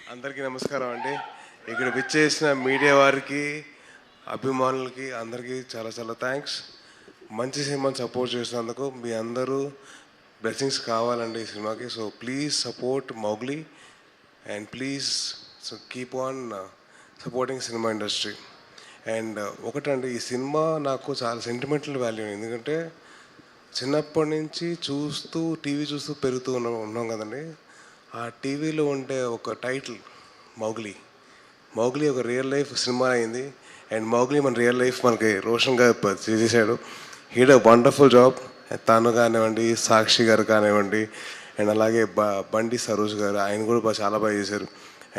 అందరికీ నమస్కారం అండి. ఇక్కడ విచ్చేసిన మీడియా వారికి, అభిమానులకి అందరికీ చాలా చాలా థ్యాంక్స్. మంచి సినిమాని సపోర్ట్ చేసినందుకు మీ అందరూ బ్లెస్సింగ్స్ కావాలండి ఈ సినిమాకి. So please support Mowgli and please keep on supporting cinema industry. And ఒకటండి, ఈ సినిమా నాకు చాలా సెంటిమెంటల్ వాల్యూ. ఎందుకంటే చిన్నప్పటి నుంచి టీవీ చూస్తూ పెరుగుతూ ఉన్నాం కదండి. ఆ టీవీలో ఉండే ఒక టైటిల్ మౌగ్లీ. మౌగ్లీ ఒక రియల్ లైఫ్ సినిమా అయింది. అండ్ మౌగ్లీ మన రియల్ లైఫ్ మనకి రోషన్గా చేసేసాడు. Heed wonderful job. తను కానివ్వండి, సాక్షి గారు కానివ్వండి, అండ్ అలాగే బండి సరోజ్ గారు, ఆయన కూడా చాలా బాగా చేశారు.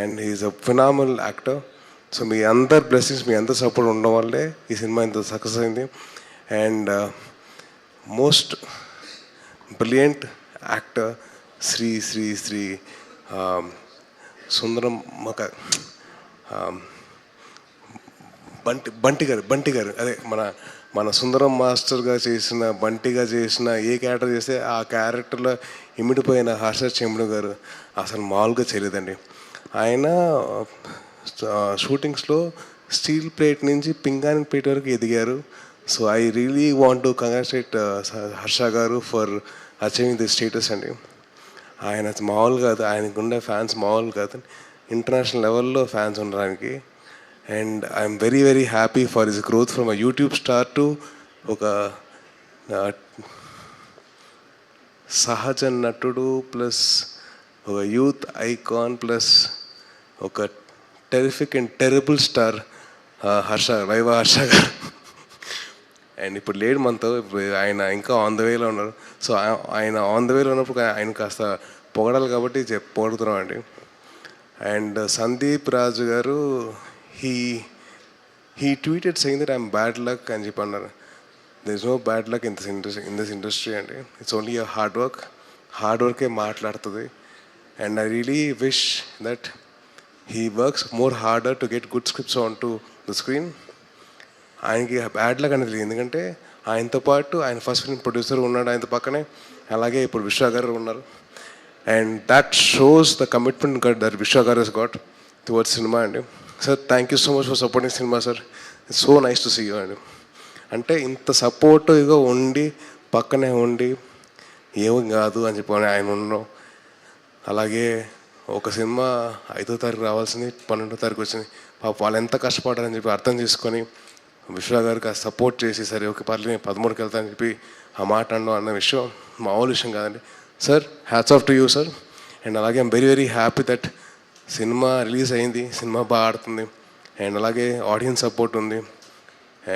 And he's a phenomenal actor. So మీ అందరి బ్లెస్సింగ్స్, మీ అందరి సపోర్ట్ ఉండడం వల్లే ఈ సినిమా ఇంత సక్సెస్ అయింది. And most brilliant actor Shri Shri Shri Sundaram Bunty గారు అదే మన సుందరం మాస్టర్గా చేసిన, బంటిగా చేసిన ఏ క్యారెక్టర్ చేస్తే ఆ క్యారెక్టర్లో ఇమిడిపోయిన హర్ష చెంబుడు గారు అసలు మామూలుగా చేయలేదండి. ఆయన షూటింగ్స్లో స్టీల్ ప్లేట్ నుంచి పింగాణి ప్లేట్ వరకు ఎదిగారు. So I really want to congratulate Harsha గారు ఫర్ అచీవింగ్ ది స్టేటస్ అండి. ఆయన మామూలు కాదు, ఆయనకు ఉండే ఫ్యాన్స్ మామూలు కాదు, ఇంటర్నేషనల్ లెవెల్లో ఫ్యాన్స్ ఉన్నారు ఆయనకి. And I'm very very happy for his growth from a YouTube star to ఒక సహజ నటుడు ప్లస్ ఒక యూత్ ఐకాన్ ప్లస్ ఒక terrific and terrible star viva Harsha గారు. అండ్ ఇప్పుడు లేడు మనతో, ఆయన ఇంకా ఆన్ ద వేలో ఉన్నారు. సో ఆయన ఆన్ ద వేలో ఉన్నప్పుడు ఆయన కాస్త పొగడాలి కాబట్టి పొగుడుతున్నాం అండి. అండ్ సందీప్ రాజు గారు he tweeted saying that I'm bad luck అని చెప్పి అన్నారు. There is no bad luck in this industry అండి. ఇట్స్ ఓన్లీ అ హార్డ్ వర్కే మాట్లాడుతుంది. And I really wish that he works more harder to get good scripts on to the screen. ఆయనకి bad luck అనేది లేదు, ఎందుకంటే ఆయనతో పాటు ఆయన ఫస్ట్ ఫిల్మ్ ప్రొడ్యూసర్ ఉన్నాడు ఆయనతో పక్కనే, అలాగే ఇప్పుడు విశ్వ గారు ఉన్నారు. And that shows the commitment that Vishwa గారు హస్ గాట్ టువర్డ్స్ సినిమా అండి. Sir thank you so much for supporting cinema sir. It's so nice to see you అండి. అంటే ఇంత సపోర్టివ్గా ఉండి పక్కనే ఉండి ఏం కాదు అని చెప్పి ఆయన ఉండడం, అలాగే ఒక సినిమా 5వ తారీఖు రావాల్సింది 12వ తారీఖు వచ్చింది. పాప వాళ్ళు ఎంత కష్టపడారని చెప్పి అర్థం చేసుకొని విశ్వ గారికి ఆ సపోర్ట్ చేసి, సరే ఓకే పర్లేదు 13కి వెళ్తానని చెప్పి ఆ మాట అనడం అన్న విషయం మామూలు విషయం కాదండి. Sir hats off to you sir. And అలాగే I'm very very happy that cinema release అయింది, సినిమా బాగా ఆడుతుంది, అండ్ అలాగే ఆడియన్స్ సపోర్ట్ ఉంది.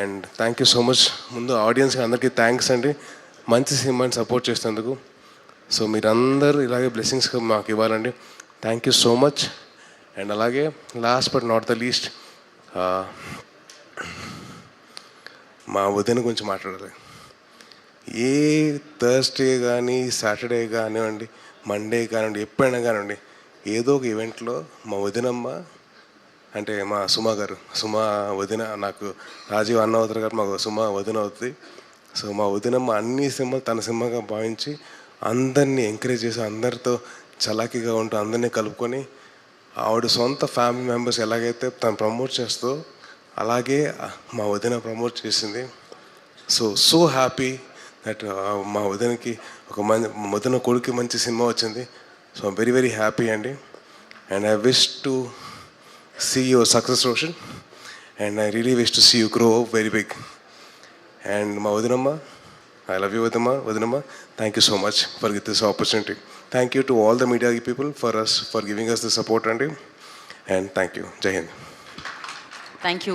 And thank you so much. ముందు ఆడియన్స్కి అందరికీ థ్యాంక్స్ అండి, మంచి సినిమాని సపోర్ట్ చేసినందుకు. సో మీరందరూ ఇలాగే బ్లెస్సింగ్స్ మాకు ఇవ్వాలండి. Thank you so much. And అలాగే last but not the least, మా వదిన గురించి మాట్లాడాలి. ఏ థర్స్డే కానీ, సాటర్డే కానివ్వండి, మండే కానివ్వండి, ఎప్పుడైనా కానివ్వండి, ఏదో ఒక ఈవెంట్లో మా వదినమ్మ, అంటే మా సుమా వదిన, నాకు రాజీవ్ అన్న అవుతారు గారు, మాకు సుమా వదిన అవుతుంది. సో మా వదినమ్మ అన్ని సినిమాలు తన సినిమాగా భావించి అందరినీ ఎంకరేజ్ చేసి, అందరితో చలాకీగా ఉంటూ అందరినీ కలుపుకొని, ఆవిడ సొంత ఫ్యామిలీ మెంబర్స్ ఎలాగైతే తను ప్రమోట్ చేస్తూ అలాగే మా వదిన ప్రమోట్ చేసింది. సో హ్యాపీ దట్ మా వదినకి వదిన కొడుకు మంచి సినిమా వచ్చింది. సో వెరీ వెరీ హ్యాపీ అండి. And I wish to see your success Roshan, and I really wish to see you grow very big. And మా వదినమ్మ, ఐ లవ్ యూ వదినమ్మ. Thank you so much for this opportunity. Thank you to all the media people for giving us the support అండి. And thank you. Jai Hind. Thank you.